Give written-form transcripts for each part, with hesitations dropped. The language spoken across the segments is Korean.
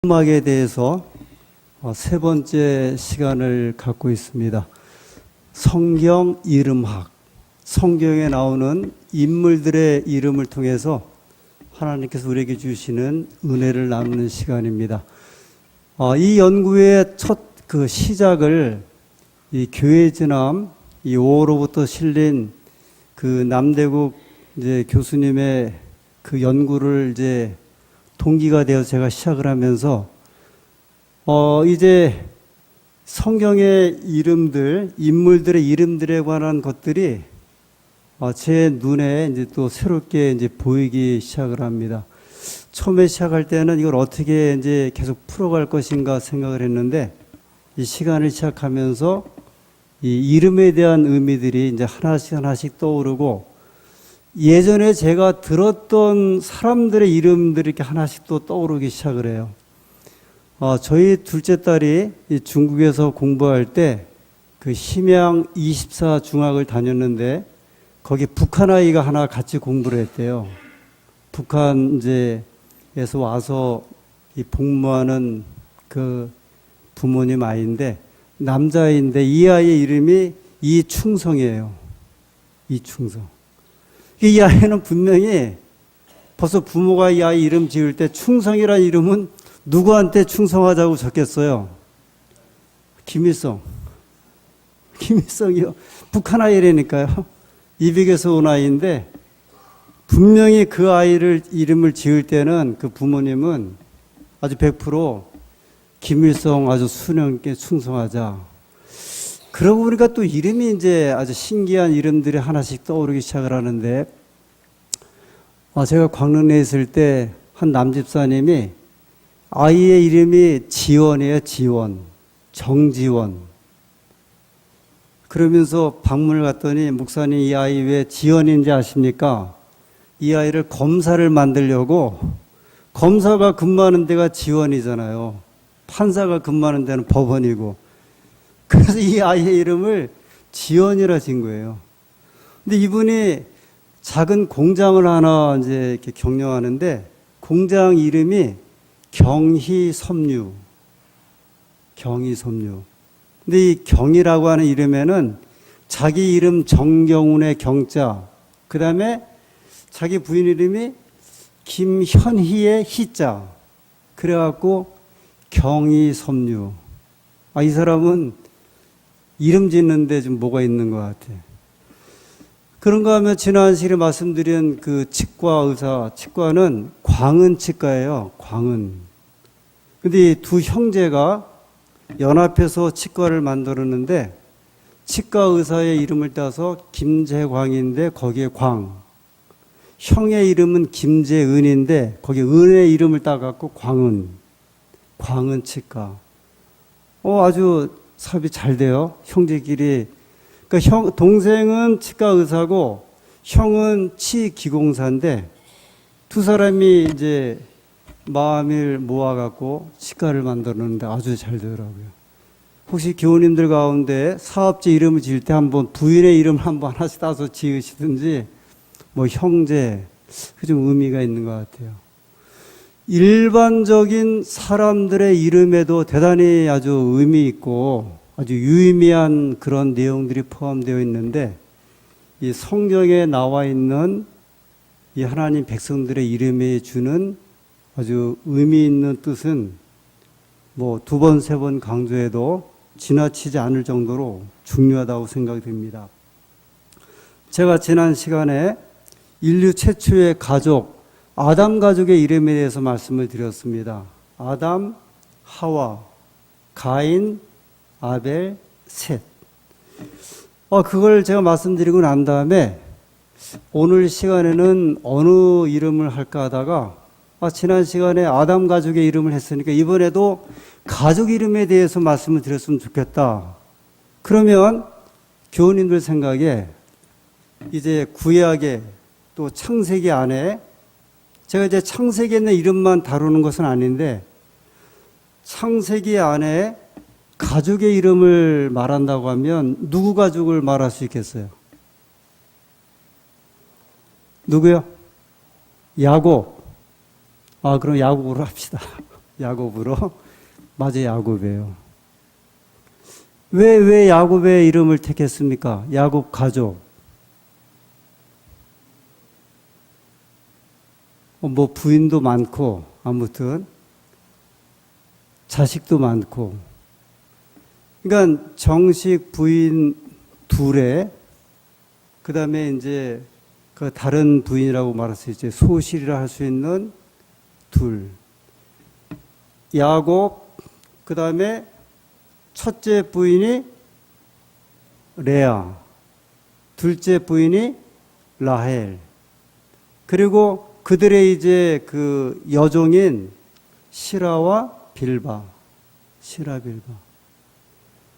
음악에 대해서 세 번째 시간을 갖고 있습니다. 성경 이름학, 성경에 나오는 인물들의 이름을 통해서 하나님께서 우리에게 주시는 은혜를 나누는 시간입니다. 이 연구의 첫 시작을 이 교회지남 이 5호로부터 실린 그 남대국 교수님의 그 연구를 동기가 되어서 제가 시작을 하면서 이제 성경의 이름들, 인물들의 이름들에 관한 것들이 제 눈에 이제 또 새롭게 보이기 시작을 합니다. 처음에 시작할 때는 이걸 어떻게 이제 계속 풀어갈 것인가 생각을 했는데, 이 시간을 시작하면서 이 이름에 대한 의미들이 이제 하나씩 떠오르고, 예전에 제가 들었던 사람들의 이름들이 이렇게 하나씩 또 떠오르기 시작을 해요. 저희 둘째 딸이 중국에서 공부할 때 그 심양 24 중학을 다녔는데, 거기 북한 아이가 하나 같이 공부를 했대요. 북한에서 와서 이 복무하는 그 부모님 아이인데, 남자아이인데 이 아이의 이름이 이충성이에요. 이충성. 이 아이는 분명히 벌써 부모가 이 아이 이름 지을 때 충성이라는 이름은 누구한테 충성하자고 적겠어요? 김일성. 김일성이요. 북한 아이라니까요. 이백에서 온 아이인데, 분명히 그 아이를 이름을 지을 때는 그 부모님은 아주 100% 김일성 아주 수령께 충성하자. 그러고 보니까 또 이름이 이제 아주 신기한 이름들이 하나씩 떠오르기 시작을 하는데, 제가 광릉에 있을 때 한 남집사님이 아이의 이름이 지원이에요. 지원. 정지원. 그러면서 방문을 갔더니, 목사님 이 아이 왜 지원인지 아십니까? 이 아이를 검사를 만들려고, 검사가 근무하는 데가 지원이잖아요. 판사가 근무하는 데는 법원이고. 그래서 이 아이의 이름을 지원이라 진 거예요. 근데 이분이 작은 공장을 하나 이렇게 경영하는데, 공장 이름이 경희섬유. 경희섬유. 근데 이 경이라고 하는 이름에는 자기 이름 정경훈의 경자, 그 다음에 자기 부인 이름이 김현희의 희자. 그래갖고 경희섬유. 이 사람은 이름 짓는데 좀 뭐가 있는 것 같아. 그런가 하면 지난 시간에 말씀드린 그 치과 의사, 치과는 광은 치과예요. 광은. 근데 이 두 형제가 연합해서 치과를 만들었는데, 치과 의사의 이름을 따서 김재광인데 거기에 광. 형의 이름은 김재은인데 거기에 은의 이름을 따갖고 광은. 광은 치과. 아주 사업이 잘 돼요. 형제끼리. 그러니까 동생은 치과 의사고 형은 치기공사인데, 두 사람이 이제 마음을 모아갖고 치과를 만들었는데 아주 잘 되더라고요. 혹시 교우님들 가운데 사업체 이름을 지을 때 한번 부인의 이름 한번 하나씩 따서 지으시든지, 뭐 형제, 그 좀 의미가 있는 것 같아요. 일반적인 사람들의 이름에도 대단히 아주 의미 있고 아주 유의미한 그런 내용들이 포함되어 있는데, 이 성경에 나와 있는 이 하나님 백성들의 이름에 주는 아주 의미 있는 뜻은 뭐 2번, 3번 강조해도 지나치지 않을 정도로 중요하다고 생각이 됩니다. 제가 지난 시간에 인류 최초의 가족, 아담 가족의 이름에 대해서 말씀을 드렸습니다. 아담, 하와, 가인, 아벨, 셋. 그걸 제가 말씀드리고 난 다음에 오늘 시간에는 어느 이름을 할까 하다가, 지난 시간에 아담 가족의 이름을 했으니까 이번에도 가족 이름에 대해서 말씀을 드렸으면 좋겠다. 그러면 교우님들 생각에 이제 구약의 또 창세기 안에, 제가 이제 창세기에 있는 이름만 다루는 것은 아닌데, 창세기 안에 가족의 이름을 말한다고 하면 누구 가족을 말할 수 있겠어요? 누구요? 야곱. 그럼 야곱으로 합시다. 야곱으로. 맞아, 야곱이에요. 왜 야곱의 이름을 택했습니까? 야곱 가족. 뭐 부인도 많고, 아무튼 자식도 많고. 그러니까 정식 부인 둘에, 그 다음에 이제 그 다른 부인이라고 말할 수 있지, 소실이라 할 수 있는 둘. 야곱, 그 다음에 첫째 부인이 레아, 둘째 부인이 라헬, 그리고 그들의 이제 그 여종인 시라와 빌바, 시라 빌바.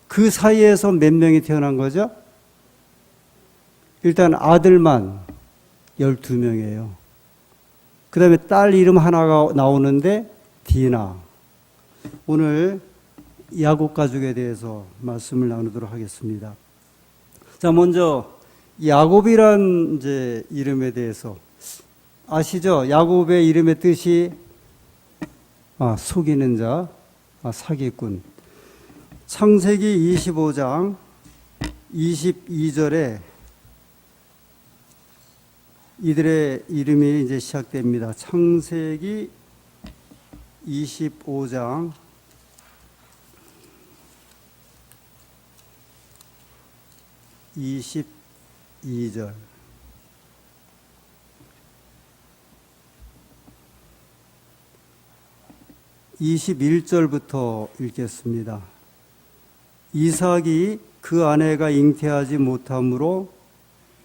그 사이에서 몇 명이 태어난 거죠? 일단 아들만 12명이에요. 그 다음에 딸 이름 하나가 나오는데 디나. 오늘 야곱 가족에 대해서 말씀을 나누도록 하겠습니다. 자, 먼저 야곱이란 이제 이름에 대해서 아시죠? 야곱의 이름의 뜻이 속이는 자, 사기꾼. 창세기 25장 22절에 이들의 이름이 이제 시작됩니다. 창세기 25장 22절. (21절부터) 읽겠습니다. 이삭이 그 아내가 잉태하지 못하므로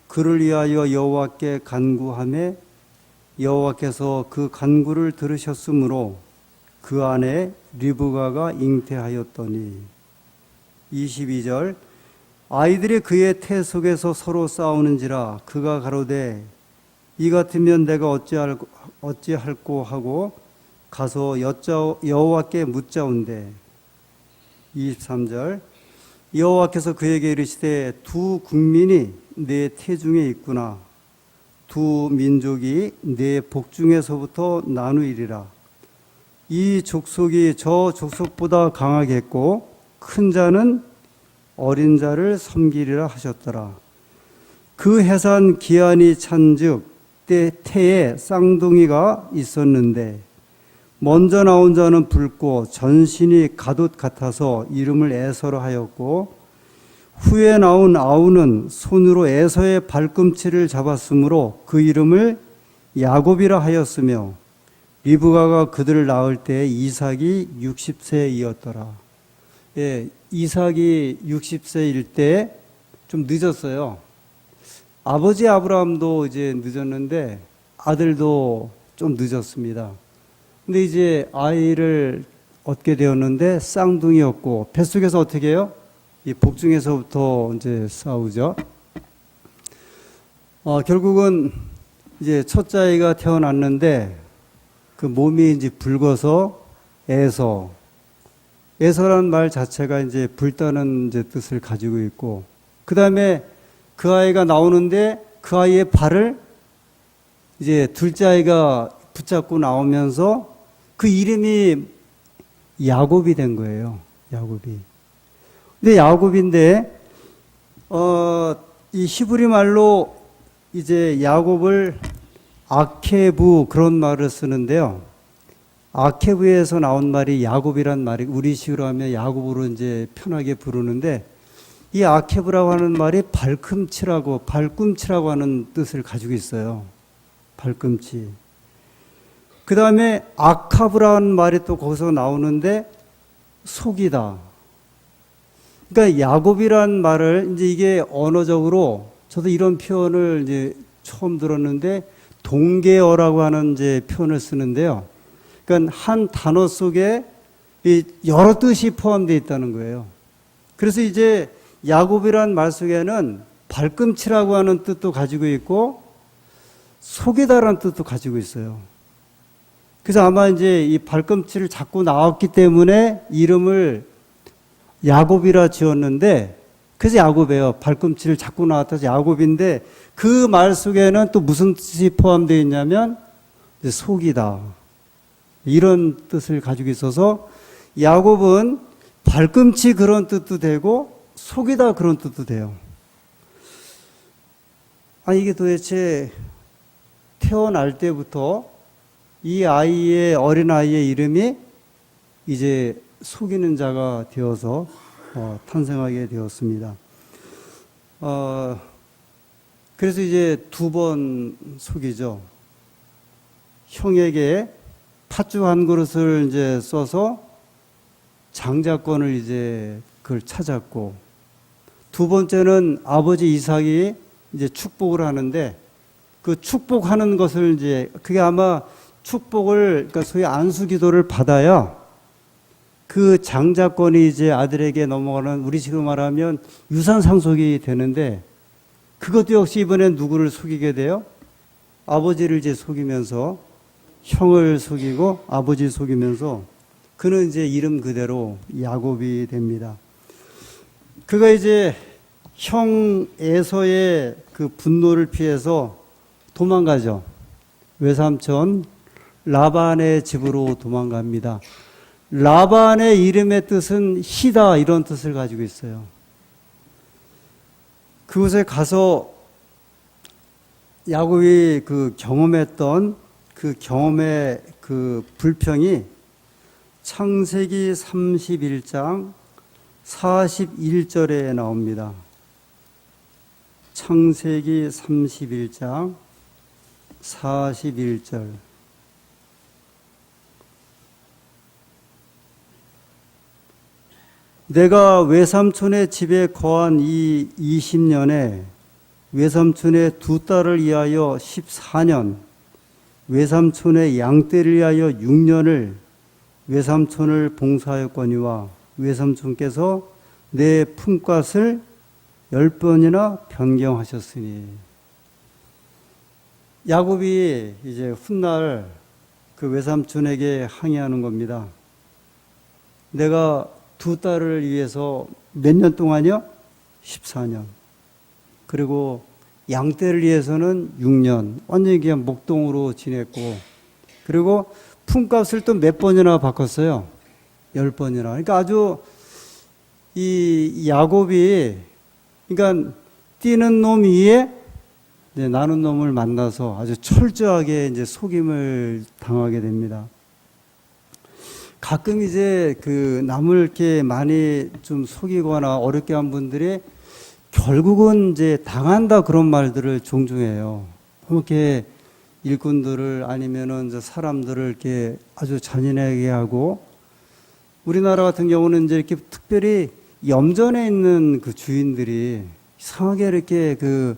그를 위하여 여호와께 간구하매 여호와께서 그 간구를 들으셨으므로 그 아내 리브가가 잉태하였더니. 22절. 아이들이 그의 태 속에서 서로 싸우는지라 그가 가로되 이 같으면 내가 어찌할꼬 하고 가서 여호와께 묻자온대. 23절. 여호와께서 그에게 이르시되 두 국민이 내 태중에 있구나. 두 민족이 내 복중에서부터 나누이리라. 이 족속이 저 족속보다 강하겠고 큰 자는 어린 자를 섬기리라 하셨더라. 그 해산 기한이 찬즉 때 태에 쌍둥이가 있었는데 먼저 나온 자는 붉고 전신이 갓옷 같아서 이름을 에서로 하였고 후에 나온 아우는 손으로 에서의 발꿈치를 잡았으므로 그 이름을 야곱이라 하였으며 리브가가 그들을 낳을 때 이삭이 60세이었더라. 예, 이삭이 60세일 때 좀 늦었어요. 아버지 아브라함도 이제 늦었는데 아들도 좀 늦었습니다. 근데 이제 아이를 얻게 되었는데 쌍둥이였고 뱃속에서 어떻게 해요? 이 복중에서부터 이제 싸우죠. 결국은 이제 첫째 아이가 태어났는데 그 몸이 이제 붉어서 에서라는 말 자체가 이제 붉다는 이제 뜻을 가지고 있고, 그 다음에 그 아이가 나오는데 그 아이의 발을 이제 둘째 아이가 붙잡고 나오면서 그 이름이 야곱이 된 거예요. 야곱이. 근데 야곱인데, 이 히브리 말로 이제 야곱을 아케부 그런 말을 쓰는데요. 아케부에서 나온 말이 야곱이란 말이 우리식으로 하면 야곱으로 이제 편하게 부르는데 이 아케부라고 하는 말이 발꿈치라고 하는 뜻을 가지고 있어요. 발꿈치. 그 다음에 아카브라는 말이 또 거기서 나오는데 속이다. 그러니까 야곱이란 말을 이제 이게 언어적으로 저도 이런 표현을 이제 처음 들었는데 동계어라고 하는 이제 표현을 쓰는데요. 그러니까 한 단어 속에 여러 뜻이 포함되어 있다는 거예요. 그래서 이제 야곱이란 말 속에는 발꿈치라고 하는 뜻도 가지고 있고 속이다라는 뜻도 가지고 있어요. 그래서 아마 이제 이 발꿈치를 잡고 나왔기 때문에 이름을 야곱이라 지었는데, 그래서 야곱이에요. 발꿈치를 잡고 나왔다 해서 야곱인데 그 말 속에는 또 무슨 뜻이 포함되어 있냐면 속이다. 이런 뜻을 가지고 있어서 야곱은 발꿈치 그런 뜻도 되고 속이다 그런 뜻도 돼요. 아니 이게 도대체 태어날 때부터 이 아이의 어린 아이의 이름이 이제 속이는 자가 되어서 탄생하게 되었습니다. 그래서 이제 두 번 속이죠. 형에게 팥죽 한 그릇을 이제 써서 장자권을 이제 그걸 찾았고, 두 번째는 아버지 이삭이 이제 축복을 하는데 그 축복하는 것을 이제 그게 아마 축복을 그러니까 소위 안수 기도를 받아야 그 장자권이 이제 아들에게 넘어가는 우리 지금 말하면 유산 상속이 되는데 그것도 역시 이번엔 누구를 속이게 돼요? 아버지를 이제 속이면서 형을 속이고 아버지를 속이면서 그는 이제 이름 그대로 야곱이 됩니다. 그가 이제 형 에서의 그 분노를 피해서 도망가죠. 외삼촌 라반의 집으로 도망갑니다. 라반의 이름의 뜻은 희다 이런 뜻을 가지고 있어요. 그곳에 가서 야곱이 그 경험했던 그 경험의 그 불평이 창세기 31장 41절에 나옵니다. 창세기 31장 41절. 내가 외삼촌의 집에 거한 이 20년에 외삼촌의 두 딸을 위하여 14년, 외삼촌의 양떼를 위하여 6년을 외삼촌을 봉사하였거니와 외삼촌께서 내 품삯을 10번이나 변경하셨으니. 야곱이 이제 훗날 그 외삼촌에게 항의하는 겁니다. 내가 두 딸을 위해서 몇 년 동안이요? 14년. 그리고 양떼를 위해서는 6년. 완전히 그냥 목동으로 지냈고, 그리고 품값을 또 몇 번이나 바꿨어요? 10번이나. 그러니까 아주 이 야곱이, 그러니까 뛰는 놈 위에 나는 놈을 만나서 아주 철저하게 이제 속임을 당하게 됩니다. 가끔 이제 그 남을 이렇게 많이 좀 속이거나 어렵게 한 분들이 결국은 이제 당한다 그런 말들을 종종 해요. 이렇게 일꾼들을 아니면은 사람들을 이렇게 아주 잔인하게 하고, 우리나라 같은 경우는 이제 이렇게 특별히 염전에 있는 그 주인들이 이상하게 이렇게 그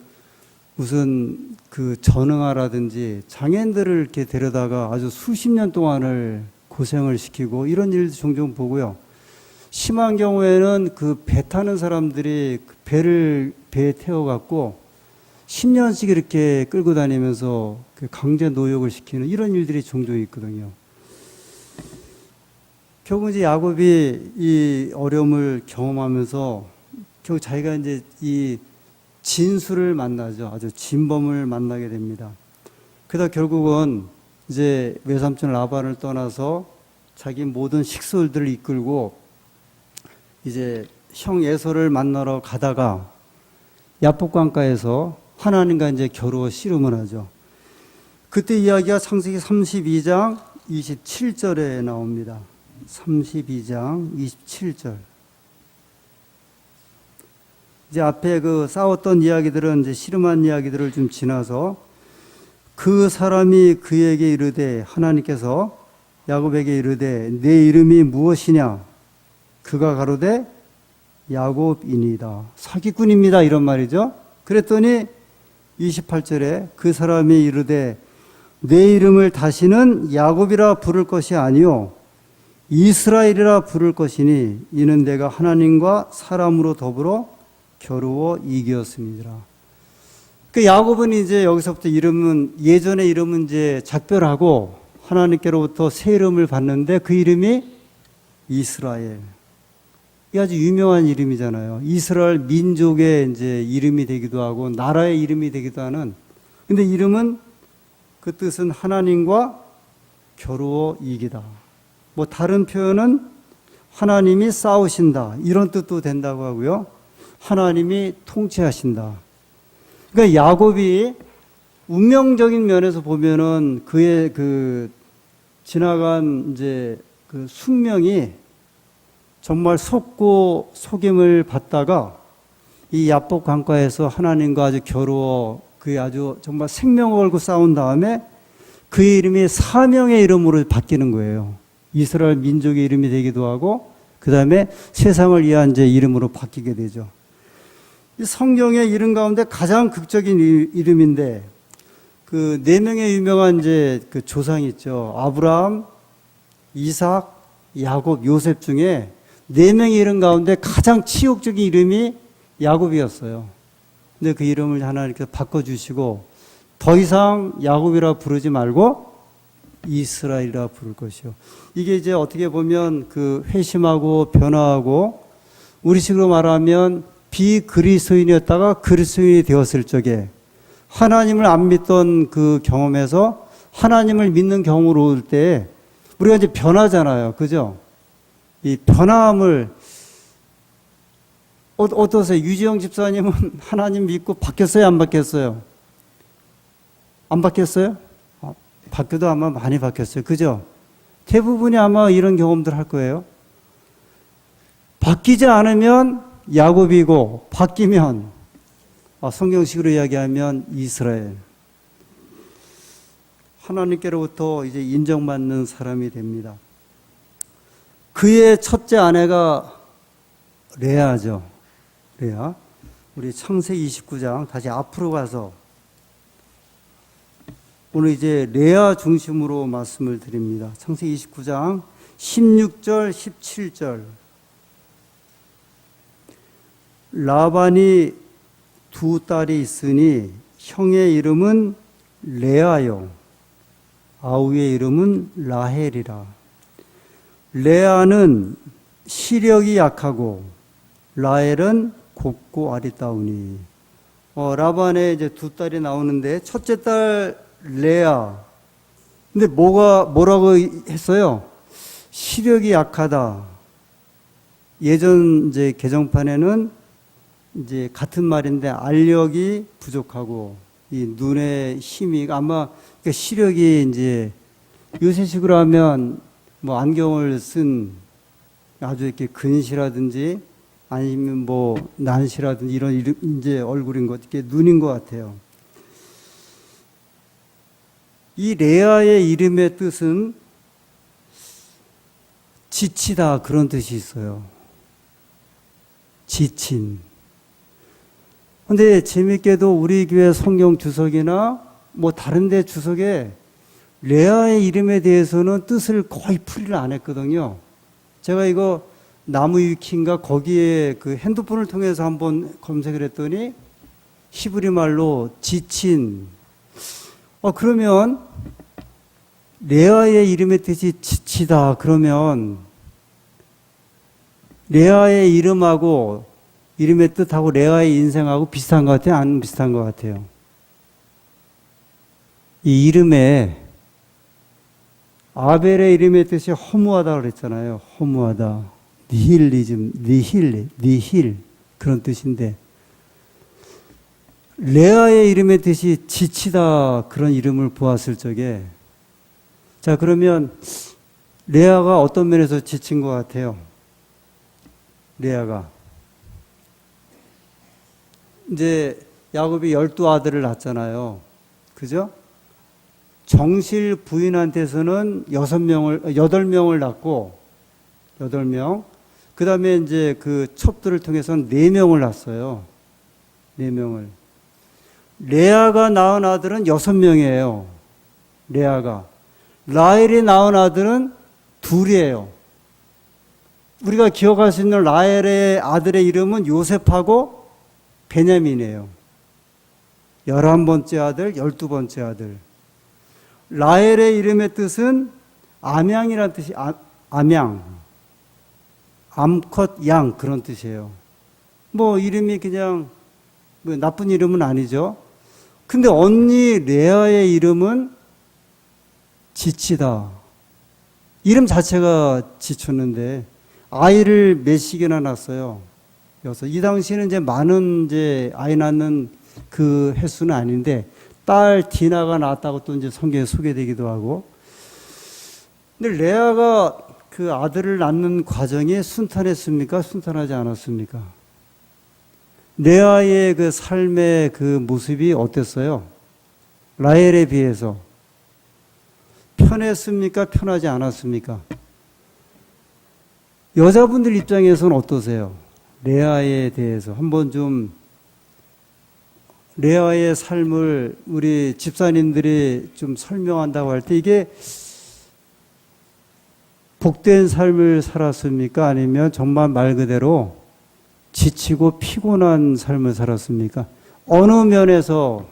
무슨 그 전응아라든지 장애인들을 이렇게 데려다가 아주 수십 년 동안을 고생을 시키고 이런 일도 종종 보고요. 심한 경우에는 그 배 타는 사람들이 배에 태워갖고 10년씩 이렇게 끌고 다니면서 그 강제 노역을 시키는 이런 일들이 종종 있거든요. 결국 이제 야곱이 이 어려움을 경험하면서 결국 자기가 이제 이 진수를 만나죠. 아주 진범을 만나게 됩니다. 그러다 결국은 이제 외삼촌 라반을 떠나서 자기 모든 식솔들을 이끌고 이제 형 에서를 만나러 가다가 야복강가에서 하나님과 이제 겨루어 씨름을 하죠. 그때 이야기가 창세기 32장 27절에 나옵니다. 32장 27절. 이제 앞에 그 싸웠던 이야기들은 이제 씨름한 이야기들을 좀 지나서 그 사람이 그에게 이르되, 하나님께서 야곱에게 이르되 내 이름이 무엇이냐? 그가 가로되 야곱이니이다. 사기꾼입니다. 이런 말이죠. 그랬더니 28절에 그 사람이 이르되 내 이름을 다시는 야곱이라 부를 것이 아니요 이스라엘이라 부를 것이니 이는 내가 하나님과 사람으로 더불어 겨루어 이기었음이니라. 그 야곱은 이제 여기서부터 이름은, 예전의 이름은 이제 작별하고 하나님께로부터 새 이름을 받는데 그 이름이 이스라엘. 이 아주 유명한 이름이잖아요. 이스라엘 민족의 이제 이름이 되기도 하고 나라의 이름이 되기도 하는. 근데 이름은 그 뜻은 하나님과 겨루어 이기다. 뭐 다른 표현은 하나님이 싸우신다. 이런 뜻도 된다고 하고요. 하나님이 통치하신다. 그러니까 야곱이 운명적인 면에서 보면은 그의 그 지나간 이제 그 숙명이 정말 속고 속임을 받다가 이 야복 강가에서 하나님과 아주 겨루어 그의 아주 정말 생명을 걸고 싸운 다음에 그의 이름이 사명의 이름으로 바뀌는 거예요. 이스라엘 민족의 이름이 되기도 하고 그 다음에 세상을 위한 이제 이름으로 바뀌게 되죠. 이 성경의 이름 가운데 가장 극적인 이름인데 그 네 명의 유명한 이제 그 조상이 있죠. 아브라함, 이삭, 야곱, 요셉 중에 네 명의 이름 가운데 가장 치욕적인 이름이 야곱이었어요. 근데 그 이름을 하나님께서 바꿔주시고 더 이상 야곱이라 부르지 말고 이스라엘이라 부를 것이요. 이게 이제 어떻게 보면 그 회심하고 변화하고 우리식으로 말하면 비그리스도인이었다가 그리스도인이 되었을 적에 하나님을 안 믿던 그 경험에서 하나님을 믿는 경험으로 올 때 우리가 이제 변하잖아요. 그죠? 이 변함을 어떠세요? 유지영 집사님은 하나님 믿고 바뀌었어요? 안 바뀌었어요? 안 바뀌었어요? 바뀌어도 아마 많이 바뀌었어요. 그죠? 대부분이 아마 이런 경험들 할 거예요. 바뀌지 않으면 야곱이고 바뀌면 성경식으로 이야기하면 이스라엘. 하나님께로부터 이제 인정받는 사람이 됩니다. 그의 첫째 아내가 레아죠. 레아. 우리 창세기 29장 다시 앞으로 가서 오늘 이제 레아 중심으로 말씀을 드립니다. 창세기 29장 16절, 17절. 라반이 두 딸이 있으니 형의 이름은 레아요. 아우의 이름은 라헬이라. 레아는 시력이 약하고 라헬은 곱고 아리따우니. 라반의 이제 두 딸이 나오는데 첫째 딸 레아. 근데 뭐라고 했어요? 시력이 약하다. 예전 이제 개정판에는 이제 같은 말인데 알력이 부족하고 이 눈의 힘이 아마 그러니까 시력이 이제 요새식으로 하면 뭐 안경을 쓴 아주 이렇게 근시라든지 아니면 뭐 난시라든지 이런 이제 얼굴인 것, 이렇게 눈인 것 같아요. 이 레아의 이름의 뜻은 지치다 그런 뜻이 있어요. 지친. 근데 재밌게도 우리 교회 성경 주석이나 뭐 다른 데 주석에 레아의 이름에 대해서는 뜻을 거의 풀이를 안 했거든요. 제가 이거 나무위키인가 거기에 그 핸드폰을 통해서 한번 검색을 했더니 히브리 말로 지친. 그러면 레아의 이름의 뜻이 지치다. 그러면 레아의 이름하고 이름의 뜻하고 레아의 인생하고 비슷한 것 같아요? 안 비슷한 것 같아요? 이 이름에 아벨의 이름의 뜻이 허무하다 그랬잖아요. 허무하다. 니힐리즘, 니힐 그런 뜻인데 레아의 이름의 뜻이 지치다 그런 이름을 보았을 적에 자 그러면 레아가 어떤 면에서 지친 것 같아요? 레아가 이제 야곱이 12아들을 낳았잖아요. 그죠? 정실 부인한테서는 8명을 낳고 8명. 그 다음에 이제 그 첩들을 통해서는 4명을 낳았어요. 4명을. 레아가 낳은 아들은 6명이에요. 레아가. 라헬이 낳은 아들은 2이에요. 우리가 기억할 수 있는 라헬의 아들의 이름은 요셉하고 베냐민이에요. 11번째 아들, 12번째 아들. 라헬의 이름의 뜻은 암양이라는 뜻이 암양. 암컷 양 그런 뜻이에요. 뭐 이름이 그냥 뭐 나쁜 이름은 아니죠. 근데 언니 레아의 이름은 지치다. 이름 자체가 지쳤는데 아이를 몇씩이나 낳았어요. 그래서 이 당시에는 이제 많은 이제 아이 낳는 그 횟수는 아닌데 딸 디나가 낳았다고 또 이제 성경에 소개되기도 하고. 근데 레아가 그 아들을 낳는 과정이 순탄했습니까? 순탄하지 않았습니까? 레아의 그 삶의 그 모습이 어땠어요? 라헬에 비해서 편했습니까? 편하지 않았습니까? 여자분들 입장에서는 어떠세요? 레아에 대해서 한번 좀 레아의 삶을 우리 집사님들이 좀 설명한다고 할 때 이게 복된 삶을 살았습니까? 아니면 정말 말 그대로 지치고 피곤한 삶을 살았습니까? 어느 면에서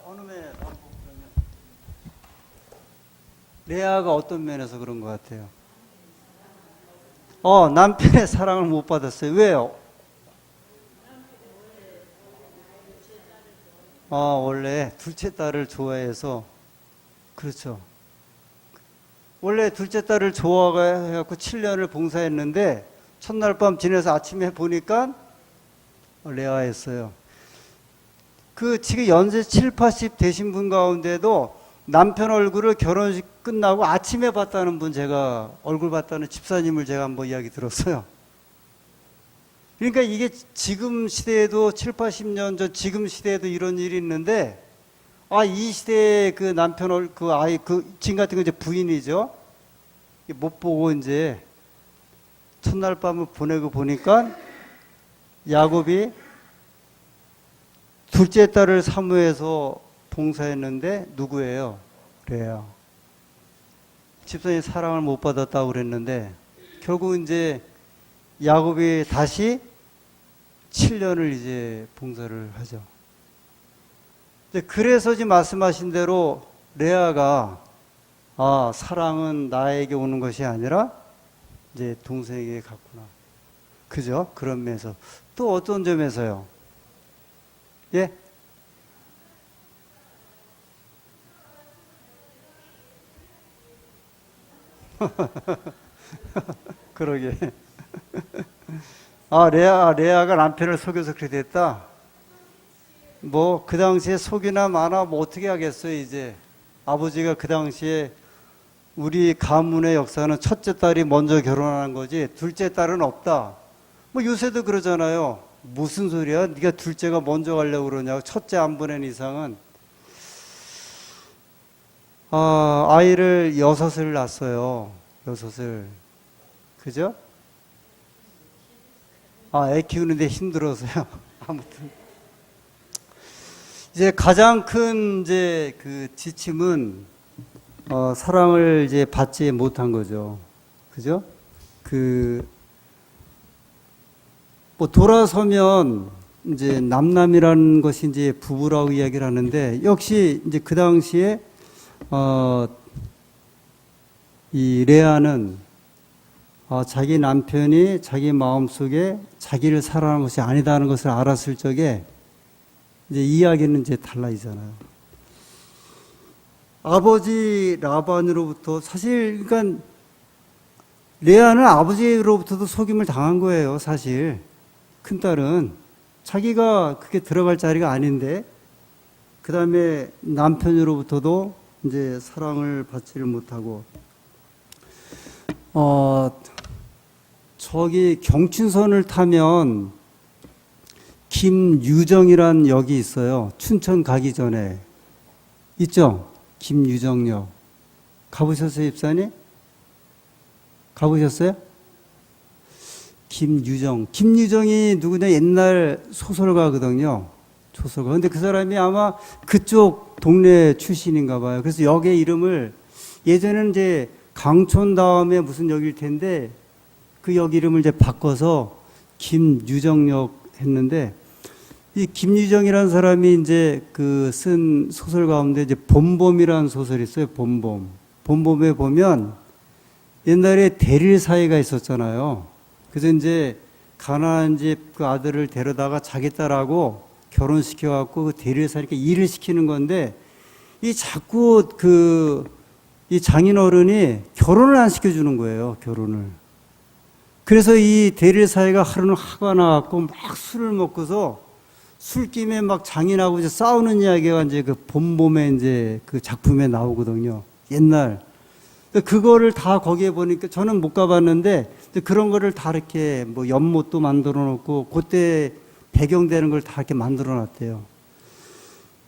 어느 면에서 레아가 어떤 면에서 그런 것 같아요? 남편의 사랑을 못 받았어요. 왜요? 원래 둘째 딸을 좋아해서. 그렇죠. 원래 둘째 딸을 좋아해갖고 7년을 봉사했는데 첫날 밤 지내서 아침에 보니까 레아였어요. 그 지금 연세 7, 80 되신 분 가운데도 남편 얼굴을 결혼식 끝나고 아침에 봤다는 분, 제가 얼굴 봤다는 집사님을 제가 한번 이야기 들었어요. 그러니까 이게 지금 시대에도 7, 80년 전 지금 시대에도 이런 일이 있는데, 이 시대에 그 남편 그 아이 지금 같은 거 이제 부인이죠. 못 보고 이제 첫날 밤을 보내고 보니까 야곱이 둘째 딸을 사모해서 봉사했는데 누구예요? 레아. 집사님 사랑을 못 받았다고 그랬는데 결국 이제 야곱이 다시 7년을 이제 봉사를 하죠. 그래서 지금 말씀하신 대로 레아가 사랑은 나에게 오는 것이 아니라 이제 동생에게 갔구나. 그죠? 그런 면에서. 또 어떤 점에서요? 예? 그러게. 레아가 남편을 속여서 그렇게 됐다? 뭐, 그 당시에 속이나 마나 뭐 어떻게 하겠어요, 이제. 아버지가 그 당시에 우리 가문의 역사는 첫째 딸이 먼저 결혼하는 거지, 둘째 딸은 없다. 뭐 요새도 그러잖아요. 무슨 소리야? 네가 둘째가 먼저 가려고 그러냐고. 첫째 안 보낸 이상은. 아이를 6을 낳았어요. 6을. 그죠? 애 키우는데 힘들어서요. 아무튼. 이제 가장 큰 이제 그 지침은, 사랑을 이제 받지 못한 거죠. 그죠? 뭐 돌아서면 이제 남남이라는 것이 이제 부부라고 이야기를 하는데, 역시 이제 그 당시에 이 레아는 자기 남편이 자기 마음속에 자기를 사랑하는 것이 아니다는 것을 알았을 적에 이제 이야기는 이제 달라지잖아요. 아버지 라반으로부터 사실 그러니까 레아는 아버지로부터도 속임을 당한 거예요. 사실 큰딸은 자기가 그게 들어갈 자리가 아닌데, 그 다음에 남편으로부터도 이제 사랑을 받지를 못하고, 저기 경춘선을 타면 김유정이란 역이 있어요. 춘천 가기 전에. 있죠? 김유정역. 가보셨어요, 입사님? 가보셨어요? 김유정. 김유정이 누구냐? 옛날 소설가거든요. 소설가. 근데 그 사람이 아마 그쪽 동네 출신인가 봐요. 그래서 역의 이름을 예전에는 이제 강촌 다음에 무슨 역일 텐데 그 역 이름을 이제 바꿔서 김유정역 했는데, 이 김유정이라는 사람이 이제 그 쓴 소설 가운데 이제 봄봄이라는 소설이 있어요. 봄봄. 봄봄에 보면 옛날에 대릴 사이가 있었잖아요. 그래서 이제 가난한 집 그 아들을 데려다가 자기 딸하고 결혼시켜갖고 그 대릴 사이니까 일을 시키는 건데, 이 자꾸 그 이 장인어른이 결혼을 안 시켜주는 거예요, 결혼을. 그래서 이 대릴 사이가 하루는 화가 나갖고 막 술을 먹고서 술김에 막 장인하고 이제 싸우는 이야기가 이제 그 봄봄에 이제 그 작품에 나오거든요. 옛날. 그거를 다 거기에 보니까 저는 못 가봤는데 그런 거를 다 이렇게 뭐 연못도 만들어 놓고 그때 배경되는 걸 다 이렇게 만들어 놨대요.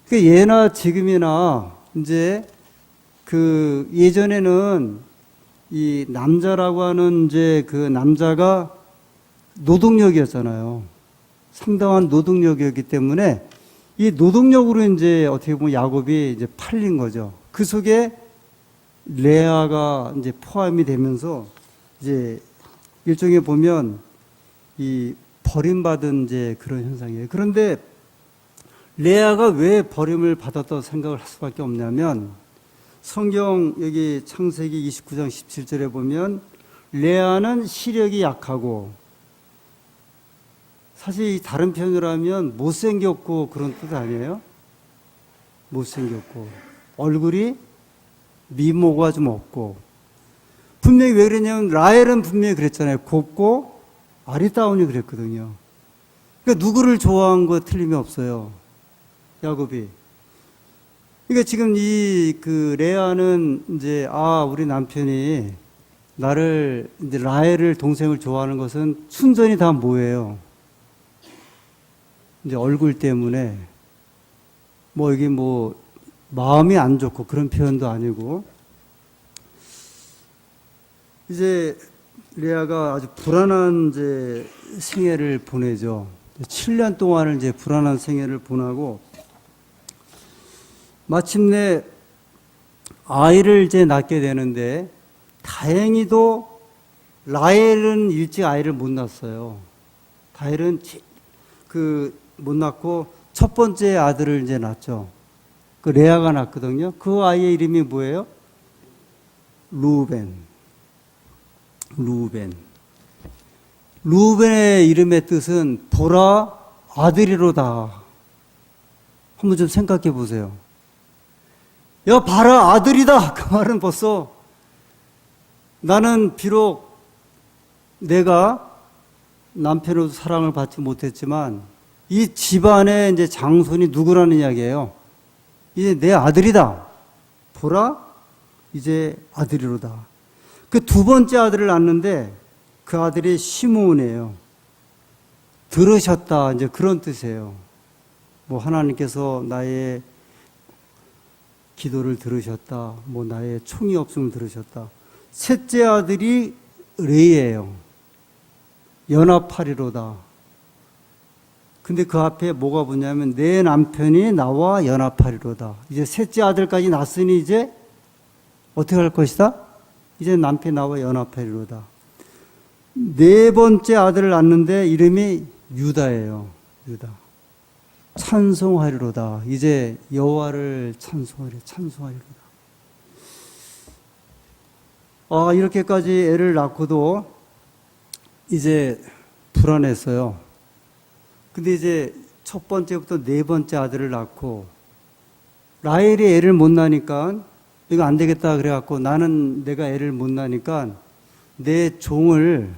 그 예나 지금이나 이제 그 예전에는 이 남자라고 하는 이제 그 남자가 노동력이었잖아요. 상당한 노동력이었기 때문에 이 노동력으로 이제 어떻게 보면 야곱이 이제 팔린 거죠. 그 속에 레아가 이제 포함이 되면서 이제 일종의 보면 이 버림받은 이제 그런 현상이에요. 그런데 레아가 왜 버림을 받았다고 생각을 할 수밖에 없냐면 성경 여기 창세기 29장 17절에 보면 레아는 시력이 약하고 사실 다른 표현으로 하면 못생겼고 그런 뜻 아니에요? 못생겼고 얼굴이 미모가 좀 없고 분명히 왜 그러냐면 라헬은 분명히 그랬잖아요. 곱고 아리따우니 그랬거든요. 그러니까 누구를 좋아한 거 틀림이 없어요. 야곱이. 그러니까 지금 이 그 레아는 이제 우리 남편이 나를 이제 라헬을 동생을 좋아하는 것은 순전히 다 뭐예요? 이제 얼굴 때문에 뭐 이게 뭐 마음이 안 좋고 그런 표현도 아니고 이제 레아가 아주 불안한 이제 생애를 보내죠. 7년 동안을 이제 불안한 생애를 보내고 마침내 아이를 이제 낳게 되는데 다행히도 라헬은 일찍 아이를 못 낳았어요. 라헬은 못 낳고 첫 번째 아들을 이제 낳죠. 그 레아가 낳거든요. 그 아이의 이름이 뭐예요? 루벤. 루벤의 이름의 뜻은 보라 아들이로다. 한번 좀 생각해 보세요. 야, 봐라, 아들이다. 그 말은 벌써 나는 비록 내가 남편으로서 사랑을 받지 못했지만 이 집안의 이제 장손이 누구라는 이야기예요. 이제 내 아들이다. 보라, 이제 아들이로다. 그 두 번째 아들을 낳는데 그 아들이 시므온이에요. 들으셨다. 이제 그런 뜻이에요. 뭐 하나님께서 나의 기도를 들으셨다. 뭐 나의 총이 없음을 들으셨다. 셋째 아들이 레이예요. 연합하리로다. 근데 그 앞에 뭐가 붙냐면 내 남편이 나와 연합하리로다. 이제 셋째 아들까지 낳았으니 이제 어떻게 할 것이다? 이제 남편이 나와 연합하리로다. 네 번째 아들을 낳는데 이름이 유다예요. 유다. 찬송하리로다. 이제 여호와를 찬송하리로다. 이렇게까지 애를 낳고도 이제 불안했어요. 근데 이제 첫 번째부터 네 번째 아들을 낳고 라헬이 애를 못 낳으니까 이거 안 되겠다 그래갖고 나는 내가 애를 못 낳으니까 내 종을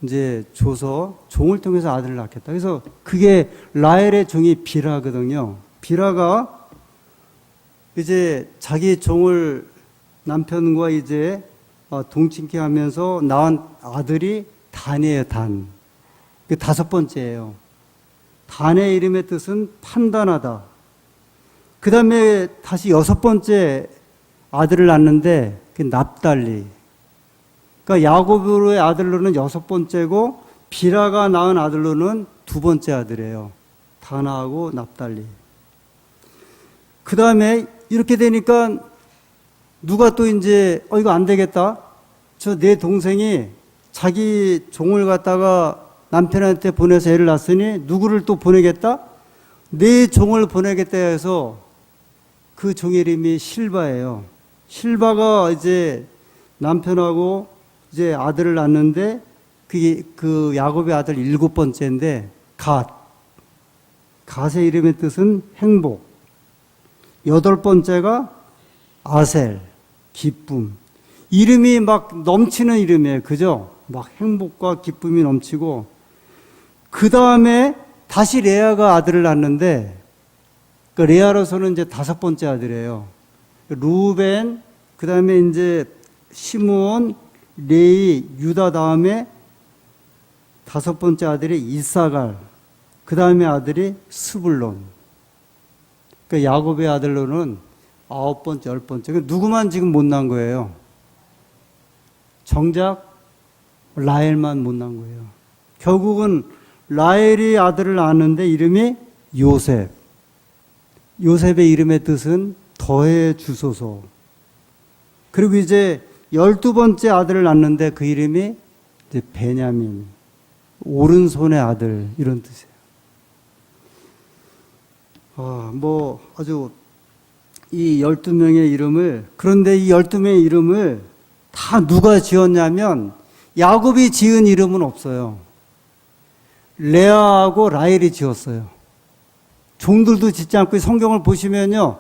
이제 줘서 종을 통해서 아들을 낳겠다. 그래서 그게 라헬의 종이 비라거든요. 비라가 이제 자기 종을 남편과 이제 동침케 하면서 낳은 아들이 단이에요, 단. 그 다섯 번째예요. 단의 이름의 뜻은 판단하다. 그 다음에 다시 여섯 번째 아들을 낳는데 그 납달리. 그러니까 야곱의 아들로는 여섯 번째고 비라가 낳은 아들로는 두 번째 아들이에요. 다나하고 납달리. 그 다음에 이렇게 되니까 누가 또 이제 이거 안 되겠다. 저 내 동생이 자기 종을 갖다가 남편한테 보내서 애를 낳았으니 누구를 또 보내겠다? 내 종을 보내겠다 해서 그 종의 이름이 실바예요. 실바가 이제 남편하고 이제 아들을 낳는데 그게 그 야곱의 아들 일곱 번째인데 갓의 이름의 뜻은 행복. 여덟 번째가 아셀. 기쁨. 이름이 막 넘치는 이름이에요. 그죠? 막 행복과 기쁨이 넘치고, 그 다음에 다시 레아가 아들을 낳는데, 그 레아로서는 이제 5번째 아들이에요. 루벤, 그 다음에 이제 시므온, 레위, 유다 다음에 5번째 아들이 이사갈, 그 다음에 아들이 스불론. 그 야곱의 아들로는 9번째, 10번째. 누구만 지금 못 낳은 거예요? 정작 라헬만 못 낳은 거예요. 결국은 라헬이 아들을 낳았는데 이름이 요셉. 요셉의 이름의 뜻은 더해 주소서. 그리고 이제 12번째 아들을 낳았는데 그 이름이 이제 베냐민. 오른손의 아들, 이런 뜻이에요. 아주 이 12명의 이름을, 그런데 이 12명의 이름을 다 누가 지었냐면 야곱이 지은 이름은 없어요. 레아하고 라헬이 지었어요. 종들도 짓지 않고 성경을 보시면요.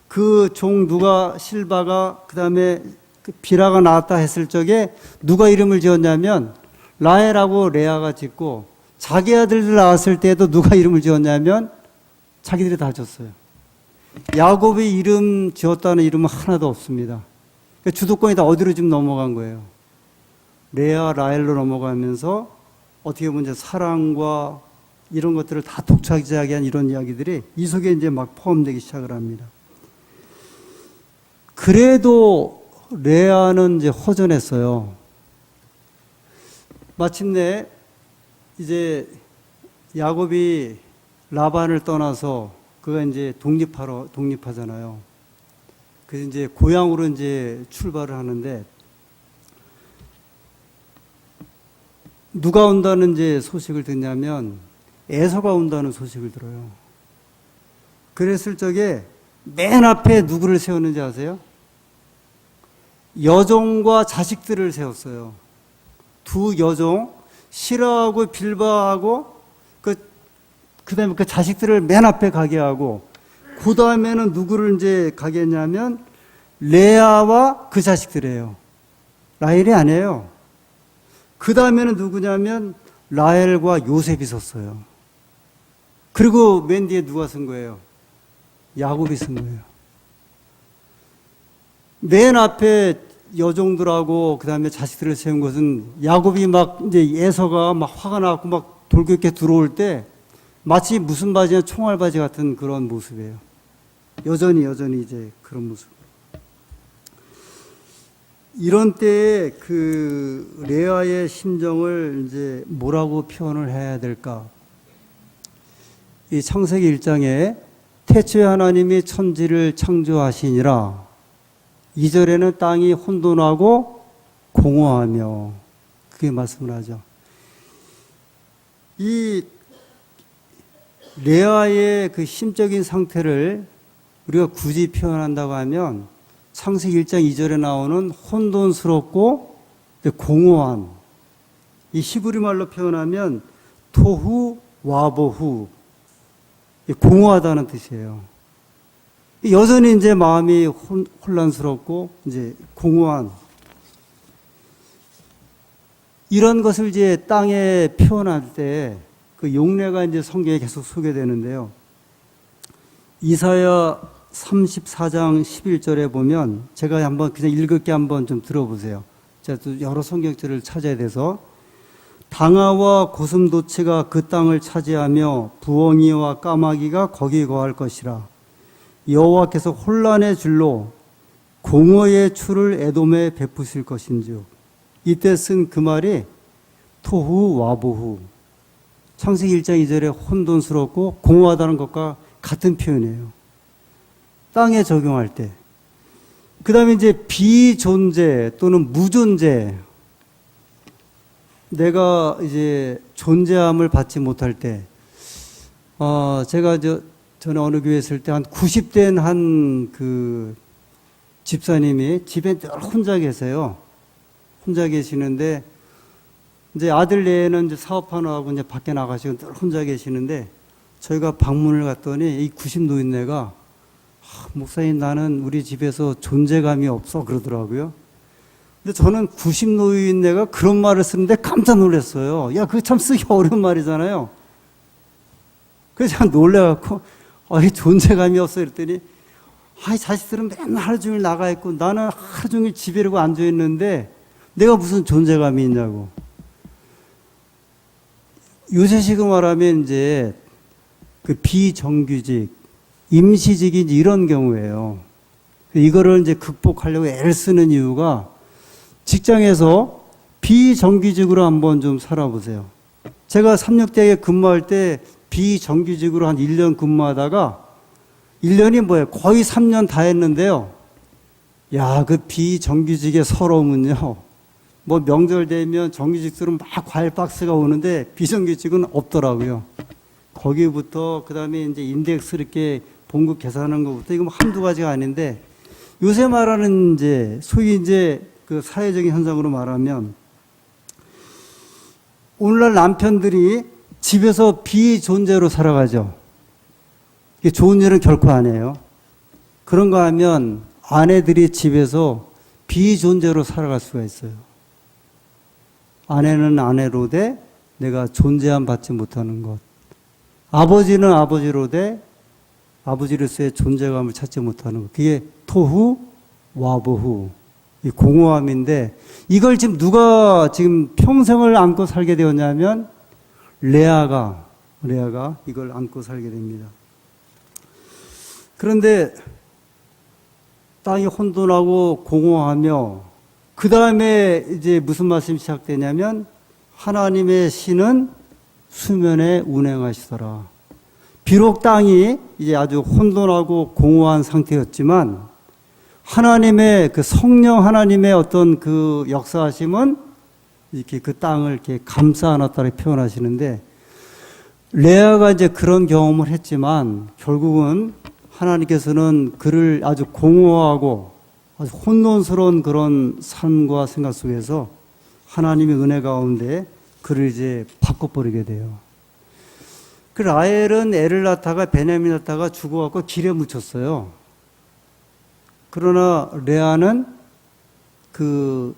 그 종 누가 실바가 그다음에 비라가 나왔다 했을 적에 누가 이름을 지었냐면 라헬하고 레아가 짓고, 자기 아들들 낳았을 때도 누가 이름을 지었냐면 자기들이 다 지었어요. 야곱이 이름 지었다는 이름은 하나도 없습니다. 그러니까 주도권이 다 어디로 지금 넘어간 거예요? 레아, 라헬로 넘어가면서 어떻게 보면 이제 사랑과 이런 것들을 다 독차지하게 한 이런 이야기들이 이 속에 이제 막 포함되기 시작을 합니다. 그래도 레아는 이제 허전했어요. 마침내 이제 야곱이 라반을 떠나서 그가 이제 독립하잖아요. 그래서 이제 고향으로 이제 출발을 하는데, 누가 온다는 이제 소식을 듣냐면 에서가 온다는 소식을 들어요. 그랬을 적에 맨 앞에 누구를 세웠는지 아세요? 여종과 자식들을 세웠어요. 두 여종, 시라하고 빌바하고 그 다음에 그 자식들을 맨 앞에 가게 하고, 그 다음에는 누구를 이제 가게 했냐면 레아와 그 자식들이에요. 라헬이 아니에요. 그 다음에는 누구냐면 라헬과 요셉이 섰어요. 그리고 맨 뒤에 누가 쓴 거예요? 야곱이 쓴 거예요. 맨 앞에 여종들하고 그 다음에 자식들을 세운 것은, 야곱이 막 이제 에서가 막 화가 나고 막 돌격해 들어올 때 마치 무슨 바지냐, 총알바지 같은 그런 모습이에요. 여전히 이제 그런 모습. 이런 때에 그 레아의 심정을 이제 뭐라고 표현을 해야 될까? 이 창세기 1장에 태초에 하나님이 천지를 창조하시니라. 2절에는 땅이 혼돈하고 공허하며, 그게 말씀을 하죠. 이 레아의 그 심적인 상태를 우리가 굳이 표현한다고 하면 창세기 1장 2절에 나오는 혼돈스럽고 공허한, 이 히브리 말로 표현하면 토후 와보후, 공허하다는 뜻이에요. 여전히 이제 마음이 혼란스럽고 이제 공허한, 이런 것을 이제 땅에 표현할 때 그 용례가 이제 성경에 계속 소개되는데요. 이사야 34장 11절에 보면, 제가 한번 그냥 읽을게, 한번 좀 들어보세요. 제가 또 여러 성경절을 찾아야 돼서. 당아와 고슴도치가 그 땅을 차지하며 부엉이와 까마귀가 거기 거할 것이라. 여호와께서 혼란의 줄로 공허의 추를 에돔에 베푸실 것인즉. 이때 쓴 그 말이 토후 와보후, 창세기 1장 2절에 혼돈스럽고 공허하다는 것과 같은 표현이에요. 땅에 적용할 때. 그 다음에 이제 비존재 또는 무존재, 내가 이제 존재함을 받지 못할 때, 제가 전에 어느 교회에 있을 때 한 90된 한 그 집사님이 집에 늘 혼자 계세요. 혼자 계시는데, 이제 아들 내에는 이제 사업하느라고 이제 밖에 나가시고 늘 혼자 계시는데, 저희가 방문을 갔더니 이 90 노인네가 목사님 나는 우리 집에서 존재감이 없어 그러더라고요. 근데 저는 90노인네가 그런 말을 쓰는데 깜짝 놀랐어요. 야, 그거 참 쓰기 어려운 말이잖아요. 그래서 제가 놀래갖고, 이 존재감이 없어. 이랬더니, 이 자식들은 맨날 하루 종일 나가 있고, 나는 하루 종일 집에 이러고 앉아있는데, 내가 무슨 존재감이 있냐고. 요새식으로 말하면 이제, 그 비정규직, 임시직인 이런 경우예요. 이거를 이제 극복하려고 애를 쓰는 이유가, 직장에서 비정규직으로 한번 좀 살아보세요. 제가 삼육대에 근무할 때 비정규직으로 한 1년 근무하다가 1년이 뭐예요? 거의 3년 다 했는데요. 야, 그 비정규직의 서러움은요. 뭐 명절 되면 정규직들은 막 과일 박스가 오는데 비정규직은 없더라고요. 거기부터 그다음에 이제 인덱스 이렇게 봉급 계산하는 것부터 이거 뭐 한두 가지가 아닌데 요새 말하는 이제 소위 이제 그 사회적인 현상으로 말하면 오늘날 남편들이 집에서 비존재로 살아가죠. 이게 좋은 일은 결코 안 해요. 그런 거 하면 아내들이 집에서 비존재로 살아갈 수가 있어요. 아내는 아내로 돼 내가 존재함 받지 못하는 것. 아버지는 아버지로 돼 아버지로서의 존재감을 찾지 못하는 것. 그게 토후 와보후. 이 공허함인데 이걸 지금 누가 지금 평생을 안고 살게 되었냐면 레아가 이걸 안고 살게 됩니다. 그런데 땅이 혼돈하고 공허하며 그 다음에 이제 무슨 말씀이 시작되냐면 하나님의 신은 수면에 운행하시더라. 비록 땅이 이제 아주 혼돈하고 공허한 상태였지만 하나님의 그 성령 하나님의 어떤 그 역사하심은 이렇게 그 땅을 이렇게 감싸 안았다고 표현하시는데 레아가 이제 그런 경험을 했지만 결국은 하나님께서는 그를 아주 공허하고 아주 혼돈스러운 그런 삶과 생각 속에서 하나님의 은혜 가운데 그를 이제 바꿔버리게 돼요. 그 라헬은 애를 낳다가 베냐민 낳다가 죽어갖고 길에 묻혔어요. 그러나 레아는 그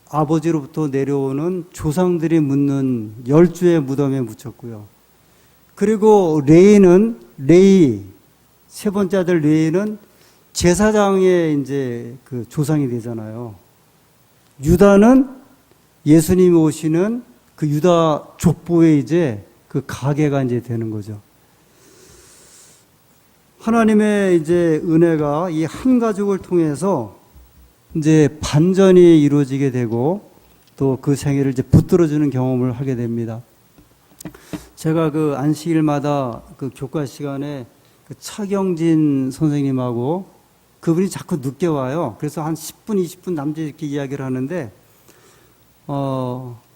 아버지로부터 내려오는 조상들이 묻는 10주의 무덤에 묻혔고요. 그리고 레이 세 번째 아들 레이는 제사장의 이제 그 조상이 되잖아요. 유다는 예수님이 오시는 그 유다 족보의 이제 그 가계가 이제 되는 거죠. 하나님의 이제 은혜가 이 한 가족을 통해서 이제 반전이 이루어지게 되고 또 그 생애를 이제 붙들어주는 경험을 하게 됩니다. 제가 그 안식일마다 그 교과 시간에 그 차경진 선생님하고 그분이 자꾸 늦게 와요. 그래서 한 10분, 20분 남짓 이렇게 이야기를 하는데,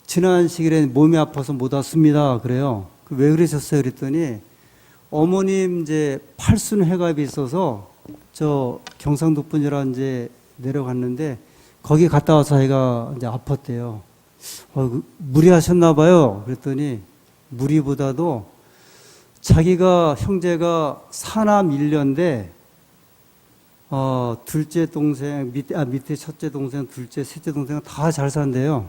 지난 안식일에 몸이 아파서 못 왔습니다. 그래요. 왜 그러셨어요? 그랬더니, 어머님 이제 팔순 회갑이 있어서 저 경상도 분이라 이제 내려갔는데 거기 갔다 와서 아이가 이제 아팠대요. 무리하셨나 봐요. 그랬더니 무리보다도 자기가 형제가 사남 1녀인데 둘째 동생 밑에 첫째 동생, 둘째, 셋째 동생은 다 잘 산대요.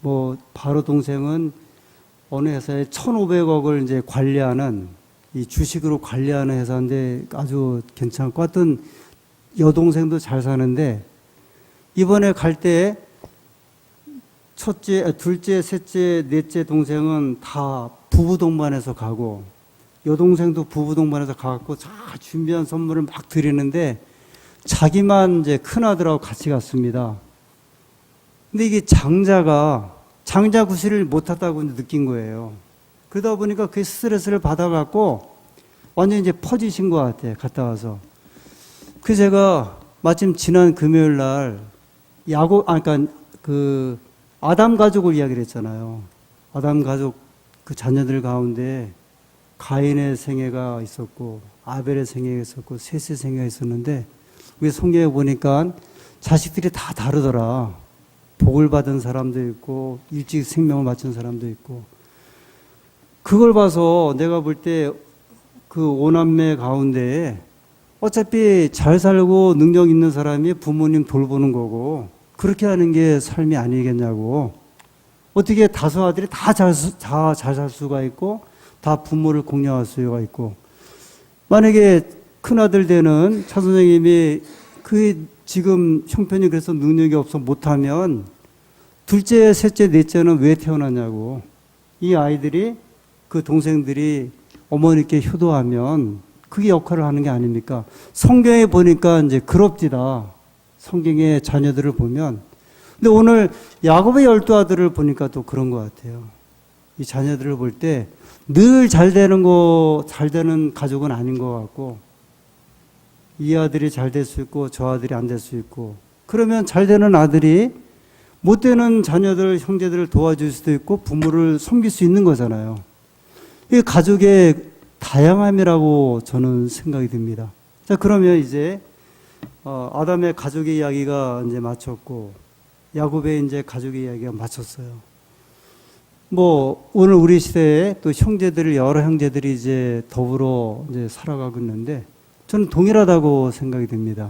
뭐 바로 동생은 어느 회사에 1,500억을 이제 관리하는 이 주식으로 관리하는 회사인데 아주 괜찮고 하여튼 여동생도 잘 사는데 이번에 갈 때 첫째, 둘째, 셋째, 넷째 동생은 다 부부 동반해서 가고 여동생도 부부 동반해서 가고 잘 준비한 선물을 막 드리는데 자기만 이제 큰아들하고 같이 갔습니다. 근데 이게 장자 구실을 못하다고 느낀 거예요. 그러다 보니까 그 스트레스를 받아갖고 완전히 이제 퍼지신 것 같아요. 갔다 와서. 그 제가 마침 지난 금요일 날 그러니까 그 아담 가족을 이야기를 했잖아요. 아담 가족 그 자녀들 가운데 가인의 생애가 있었고 아벨의 생애가 있었고 셋의 생애가 있었는데 우리 성경에 보니까 자식들이 다 다르더라. 복을 받은 사람도 있고 일찍 생명을 마친 사람도 있고 그걸 봐서 내가 볼 때 그 오남매 가운데에 어차피 잘 살고 능력 있는 사람이 부모님 돌보는 거고 그렇게 하는 게 삶이 아니겠냐고. 어떻게 다섯 아들이 다 잘 살 수가 있고 다 부모를 공경할 수가 있고, 만약에 큰아들 되는 차 선생님이 그 지금 형편이 그래서 능력이 없어 못하면 둘째, 셋째, 넷째는 왜 태어났냐고. 이 아이들이 그 동생들이 어머니께 효도하면 그게 역할을 하는 게 아닙니까? 성경에 보니까 이제 그럽디다. 성경의 자녀들을 보면. 근데 오늘 야곱의 12아들을 보니까 또 그런 것 같아요. 이 자녀들을 볼 때 늘 잘 되는 가족은 아닌 것 같고, 이 아들이 잘 될 수 있고 저 아들이 안 될 수 있고, 그러면 잘 되는 아들이 못 되는 자녀들, 형제들을 도와줄 수도 있고 부모를 섬길 수 있는 거잖아요. 이게 가족의 다양함이라고 저는 생각이 듭니다. 자, 그러면 이제 아담의 가족의 이야기가 이제 마쳤고, 야곱의 이제 가족의 이야기가 마쳤어요. 뭐 오늘 우리 시대에 또 여러 형제들이 이제 더불어 이제 살아가고 있는데 저는 동일하다고 생각이 듭니다.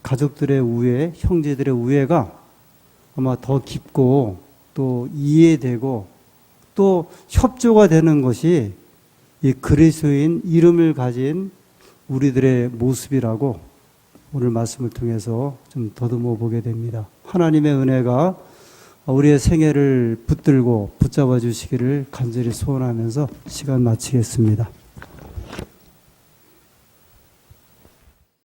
가족들의 우애, 형제들의 우애가 아마 더 깊고 또 이해되고 또 협조가 되는 것이 이 그리스도인 이름을 가진 우리들의 모습이라고 오늘 말씀을 통해서 좀 더듬어 보게 됩니다. 하나님의 은혜가 우리의 생애를 붙들고 붙잡아 주시기를 간절히 소원하면서 시간 마치겠습니다.